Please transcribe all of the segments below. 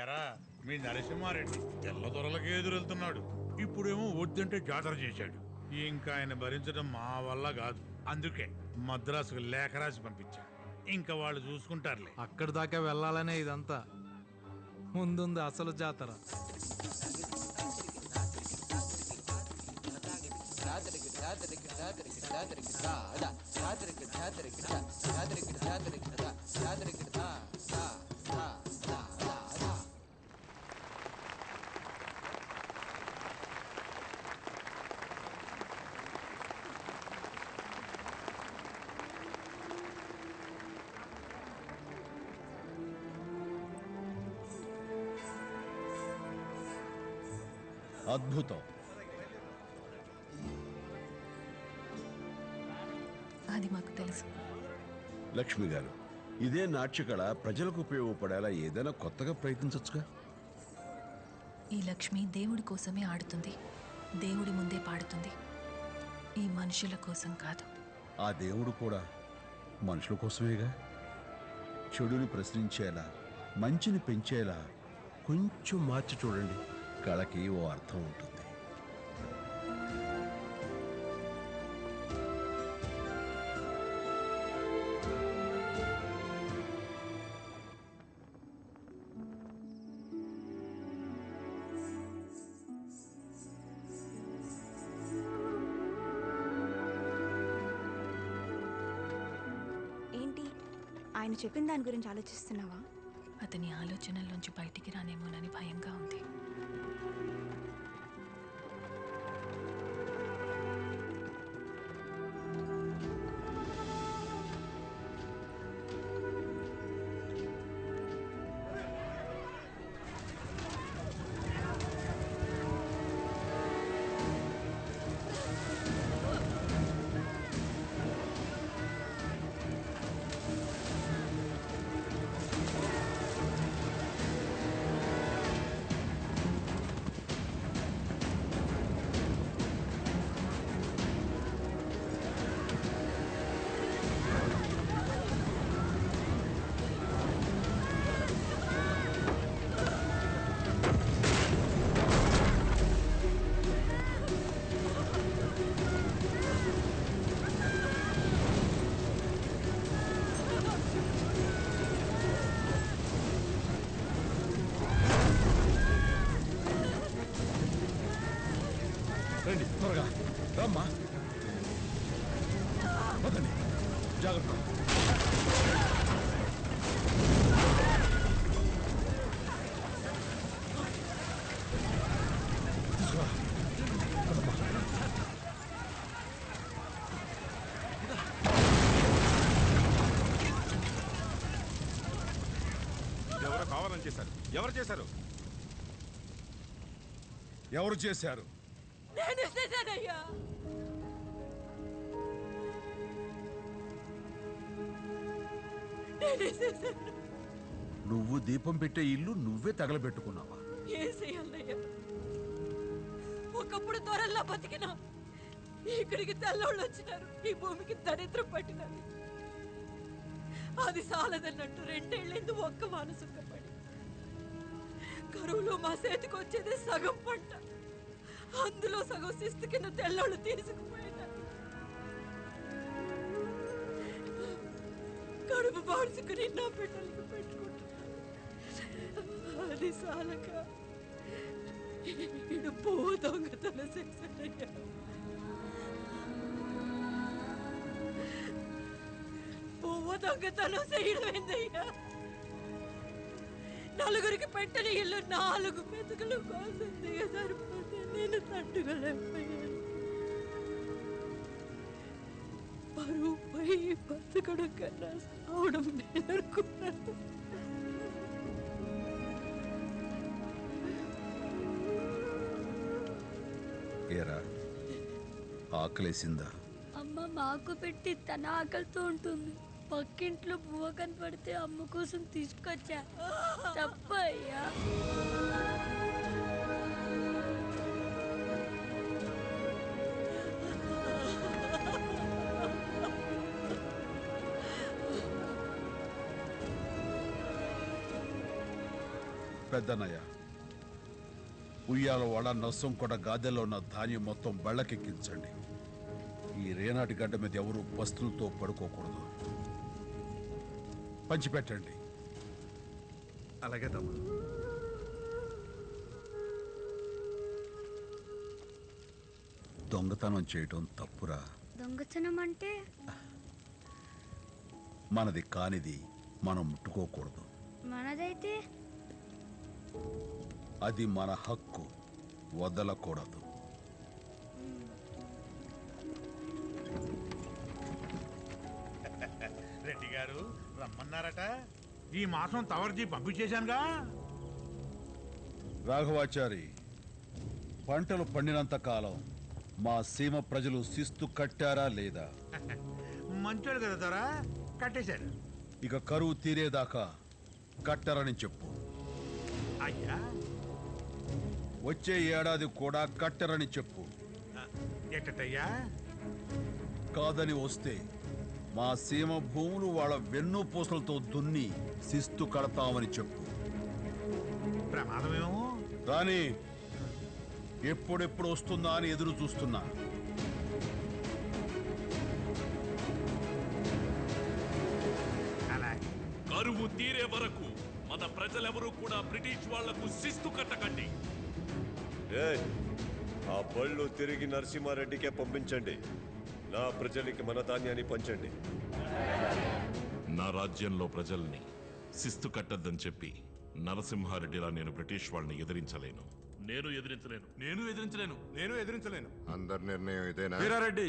ఎరా మీ నరసింహారెడ్డి తెల్ల దొరలకే ఎదురెళ్తున్నాడు. ఇప్పుడేమో వద్దంటే జాతర చేశాడు. ఇంకా ఆయన భరించడం మా వల్ల కాదు. అందుకే మద్రాసుకు లేఖ రాసి పంపించా. ఇంకా వాళ్ళు చూసుకుంటారులే. అక్కడి దాకా వెళ్ళాలనే ఇదంతా. ముందుంది అసలు జాతర. అద్భుతం. అది మాకు తెలుసు. లక్ష్మి గారు, ఇదే నాట్యకళ ప్రజలకు ఉపయోగపడేలా ఏదైనా కొత్తగా ప్రయత్నించవచ్చుగా. ఈ లక్ష్మి దేవుడి కోసమే ఆడుతుంది, దేవుడి ముందే పాడుతుంది, ఈ మనుషుల కోసం కాదు. ఆ దేవుడు కూడా మనుషుల కోసమేగా. చెడుని ప్రశ్నించేలా, మంచిని పెంచేలా కొంచెం మార్చి చూడండి. కళకి ఓ అర్థం ఉంటుంది. ఏంటి ఆయన చెప్పిన దాని గురించి ఆలోచిస్తున్నావా? అతని ఆలోచనల్లోంచి బయటికి రానేమోనని భయంగా ఉంది. రండి త్వరగా రమ్మా. వదండి, జాగ్రత్త. ఎవరో కావాలని చేశారు. ఎవరు చేశారు? ఎవరు చేశారు? నువ్వు దీపం పెట్టే ఇల్లు నువ్వే తగలబెట్టుకున్నావా? ఒకప్పుడు త్వరల్లా బతికినా ఇక్కడికి తెల్లోళ్ళు వచ్చినారు. ఈ భూమికి దరిద్రం పట్టినది. అది సాలదన్నట్టు 2 ఏళ్ళేందు ఒక్క మానసుక్కపడి కరువులో మా చేతికి వచ్చేది సగం పంట. అందులో సగం శిస్తు కింద తెల్లోళ్ళు తీసుకుపోయినారు. కడుపు పాడుచుకుని నా బిడ్డలకు పెట్టుకుంటున్నాను. అది సాలక ఇడు పువ్వు దొంగతనం చేశానయ్యా. పువ్వు దొంగతనం చేయడం ఏందయ్యా? నలుగురికి పెట్టిన ఇల్లు 4 మెతుకులు కోసం దిగజారిపోతే నేను తట్టుకోలేకపోయాను. పరువు పోయి బతకడం కన్నా సావడం నేర్చుకున్నాను. ఏరా, ఆకలేసిందా? అమ్మ మాకు పెట్టి తన ఆకలితో ఉంటుంది. పక్కింట్లో బువ్వ కనపడితే అమ్మ కోసం తీసుకొచ్చా. తప్పయ్యా. పెద్దన్నయ్య, ఉయ్యాల వాడ నస్సం కూడా గాదెల్లో ఉన్న ధాన్యం మొత్తం బళ్ళకెక్కించండి. ఈ రేనాటి గడ్డ మీద ఎవరు పస్తులతో పడుకోకూడదు. పంచిపెట్టండి. అలాగే తమ్ముడు. దొంగతనం చేయటం తప్పురా. దొంగతనం అంటే మనది కానిది మనం ముట్టుకోకూడదు. మనదైతే అది మన హక్కు, వదలకూడదు. రెడ్డి గారు రమ్మన్నారట. ఈ మాసం తవర్జీ పంపించేశానుగా. రాఘవాచారి, పంటలు పండినంత కాలం మా సీమ ప్రజలు శిస్తు కట్టారా లేదా? మంచోడు కదా దొరా, కట్టేశారు. ఇక కరువు తీరేదాకా కట్టరని చెప్పు. అయ్యా, వచ్చే ఏడాది కూడా కట్టరని చెప్పు. ఎట్టయ్యా? కాదని వస్తే మా సీమ భూములు వాళ్ళ వెన్నుపూసలతో దున్ని శిస్తు కడతామని చెప్పు. ప్రమాదమేమో. కానీ ఎప్పుడెప్పుడు వస్తుందా అని ఎదురు చూస్తున్నా. అలాగే. కరువు తీరే వరకు మన ప్రజలెవరూ కూడా బ్రిటిష్ వాళ్లకు శిస్తు కట్టకండి. ఆ బళ్ళు తిరిగి నరసింహారెడ్డికే పంపించండి. నా ప్రజలకి మన ధాన్యాన్ని పంచండి. నా రాజ్యంలో ప్రజల్ని శిస్తు కట్టద్దని చెప్పి నరసింహారెడ్డిలా నేను బ్రిటిష్ వాళ్ళని ఎదిరించలేను. నేను ఎదిరించలేను. అందరి నిర్ణయం ఇదేనా? వీరారెడ్డి,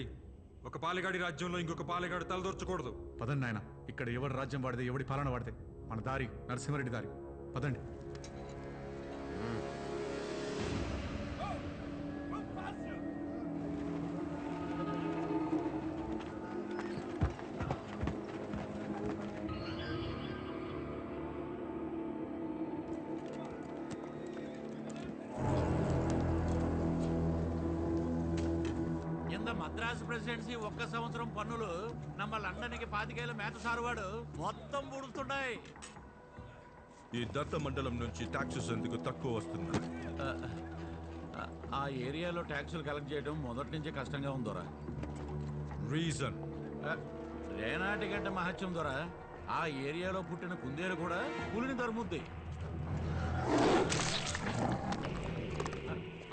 ఒక పాలెగాడి రాజ్యంలో ఇంకొక పాలెగాడు తలదొర్చకూడదు. పదండి నాయన, ఇక్కడ ఎవడి రాజ్యం వాడితే ఎవడి పాలన వాడితే మన దారి నరసింహారెడ్డి దారి. పదండి. మద్రాసు ప్రెసిడెన్సీ ఒక్క సంవత్సరం పన్నులు నమ్మ లండన్కి 25 మేత సారువాడు మొత్తం పూడుతున్నాయి. ఈ దత్త మండలం నుంచి టాక్సెస్ ఎందుకు తక్కువ వస్తున్నాయి? ఆ ఏరియాలో ట్యాక్సులు కలెక్ట్ చేయడం మొదటి నుంచి కష్టంగా ఉందోరా. రీజన్ రేనాటి గంట మహత్యం దొరా. ఆ ఏరియాలో పుట్టిన కుందేలు కూడా పులిని తరుముద్ది.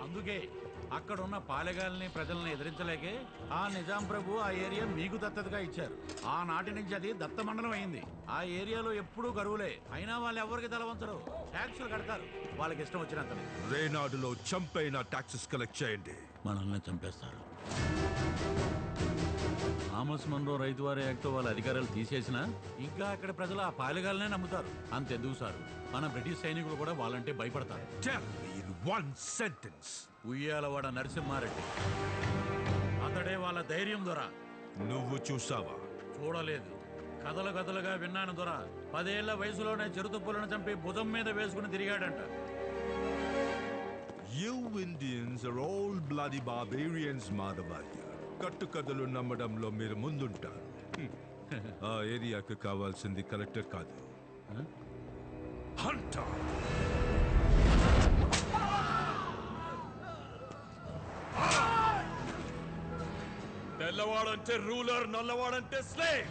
అందుకే అక్కడున్న పాలెగాల్ని ప్రజల్ని ఎదిరించలేకే ఆ నిజాం ప్రభు ఆ ఏరియా మీకు దత్తతగా ఇచ్చారు. ఆనాటి నుంచి అది దత్త మండలం అయింది. ఆ ఏరియాలో ఎప్పుడూ కరువులే, అయినా వాళ్ళు ఎవరికి తలవంచరు, ట్యాక్సులు కడతారు వాళ్ళకి ఇష్టం వచ్చినంత. రేనాడులో చంపైన టాక్సెస్ కలెక్ట్ చేయండి. మనల్ని చంపేస్తారు. థామస్ మన్రో రైతువారి యాక్ట్ వాళ్ళ అధికారాలు తీసేసినా ఇంకా అక్కడ ప్రజలు ఆ పాలెగాలనే నమ్ముతారు. అంతెందుకు సార్, మన బ్రిటిష్ సైనికులు కూడా వాళ్ళంటే భయపడతారు. ఉయ్యాలవాడ నరసింహారెడ్డి, అతడే వాళ్ళ ధైర్యం దొర. నువ్వు చూసావా? చూడలేదు, కథలు కథలుగా విన్నాను దొర. 10 ఏళ్ల వయసులోనే చిరుతుప్పులను చంపి భుజం మీద వేసుకుని తిరిగాడంట. You Indians are all bloody barbarians, Madhavayya. కట్టుకథలు నమ్మడంలో మీరు ముందుంటారు. ఆ ఏరియాకు కావాల్సింది కలెక్టర్ కాదు, హంటర్. తెల్లవాడంటే రూలర్, నల్లవాడంటే స్లేవ్.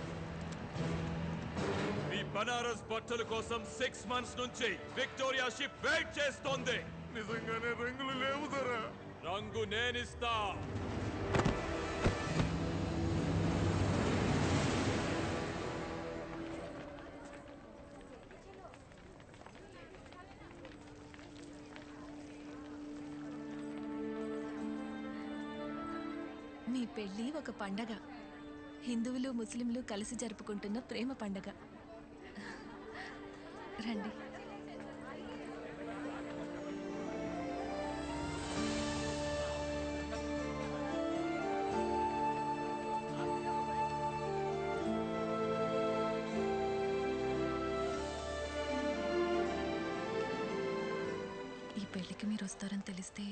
మీ బనారస్ బట్టల కోసం 6 months నుంచి విక్టోరియా షిప్ వెయిట్ చేస్తోంది. నిజంగానే రంగులు లేవు దొరా. రంగు నేనిస్తా. మీ పెళ్ళి ఒక పండగ. హిందువులు ముస్లింలు కలిసి జరుపుకుంటున్న ప్రేమ పండగ. రండి. ఈ పెళ్ళికి మీరు వస్తారని తెలిస్తే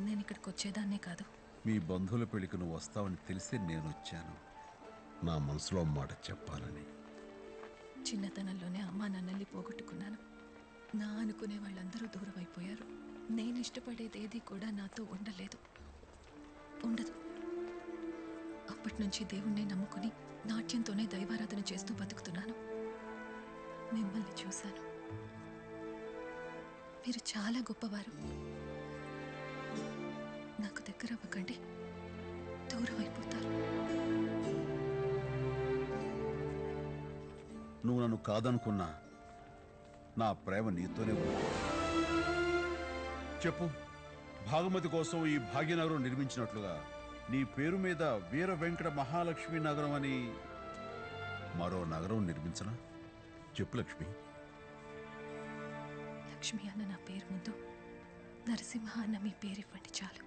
నేను ఇక్కడికి వచ్చేదాన్నే కాదు. మీ బంధువుల పెళ్లికి నువ్వు వస్తావని తెలిసి నేను వచ్చాను. నా మనసులో మాట చెప్పాలని. చిన్నతనంలోనే అమ్మా నాన్నల్ని పోగొట్టుకున్నాను. నా అనుకునే వాళ్ళందరూ దూరం అయిపోయారు. నేను ఇష్టపడేదేది కూడా నాతో ఉండలేదు, ఉండదు. అప్పటి నుంచి దేవుణ్ణి నమ్ముకుని నాట్యంతోనే దైవారాధన చేస్తూ బతుకుతున్నాను. మిమ్మల్ని చూశాను. మీరు చాలా గొప్పవారు. నాకు దగ్గర అవ్వకండి, దూరం అయిపోతారు. నువ్వు నన్ను కాదనుకున్నా నా ప్రేమ నీతోనే ఉంది. చెప్పు, భాగమతి కోసం ఈ భాగ్యనగరం నిర్మించినట్లుగా నీ పేరు మీద వీర వెంకట మహాలక్ష్మి నగరం అని మరో నగరం నిర్మించనా? చెప్పు లక్ష్మి. లక్ష్మి అన్న నా పేరు ముందు నరసింహ అన్న మీ పేరు ఇవ్వండి చాలు.